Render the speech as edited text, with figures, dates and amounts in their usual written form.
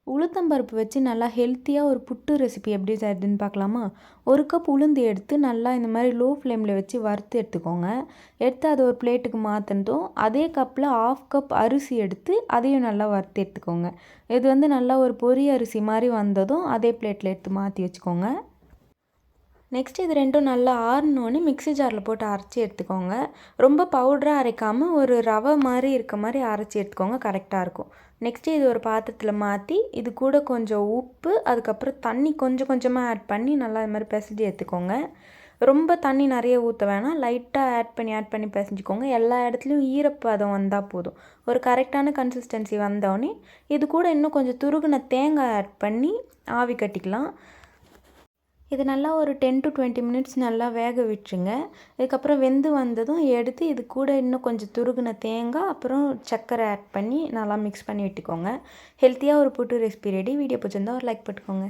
உளுத்தம்பருப்பு வச்சு நல்லா ஹெல்த்தியாக ஒரு புட்டு ரெசிபி எப்படி செய்யுதுன்னு பார்க்கலாமா? 1 கப் உளுந்து எடுத்து நல்லா இந்த மாதிரி லோ ஃப்ளேமில் வச்சு வறுத்து எடுத்துக்கோங்க. எடுத்து அதை ஒரு பிளேட்டுக்கு மாற்றினதும் அதே கப்பில் 1/2 கப் அரிசி எடுத்து அதையும் நல்லா வறுத்து எடுத்துக்கோங்க. இது வந்து நல்லா ஒரு பொரி அரிசி மாதிரி வந்ததும் அதே பிளேட்டில் எடுத்து மாற்றி வச்சுக்கோங்க. நெக்ஸ்ட் இது ரெண்டும் நல்லா ஆறினோடனே மிக்ஸி ஜாரில் போட்டு அரைச்சி எடுத்துக்கோங்க. ரொம்ப பவுடராக அரைக்காமல் ஒரு ரவை மாதிரி இருக்க மாதிரி அரைச்சி எடுத்துக்கோங்க, கரெக்டாக இருக்கும். நெக்ஸ்ட்டு இது ஒரு பாத்திரத்தில் மாற்றி இது கூட கொஞ்சம் உப்பு, அதுக்கப்புறம் தண்ணி கொஞ்சம் கொஞ்சமாக ஆட் பண்ணி நல்லா இது மாதிரி பிசைஞ்சு எடுத்துக்கோங்க. ரொம்ப தண்ணி நிறைய ஊற்ற வேணாம், லைட்டாக ஆட் பண்ணி பிசைஞ்சிக்கோங்க. எல்லா இடத்துலையும் ஈரப்பதம் வந்தால் போதும். ஒரு கரெக்டான கன்சிஸ்டன்சி வந்தோடனே இது கூட இன்னும் கொஞ்சம் துருகின தேங்காய் ஆட் பண்ணி ஆவி கட்டிக்கலாம். இது நல்லா ஒரு 10 to 20 மினிட்ஸ் நல்லா வேக விட்டுருங்க. இதுக்கப்புறம் வெந்து வந்ததும் எடுத்து இது கூட இன்னும் கொஞ்சம் துருகின தேங்காய் அப்புறம் சர்க்கரை ஆட் பண்ணி நல்லா மிக்ஸ் பண்ணி விட்டுக்கோங்க. ஹெல்த்தியாக ஒரு புட்டு ரெசிபி ரெடி. வீடியோ பிடிச்சிருந்தா ஒரு லைக் போட்டுக்கோங்க.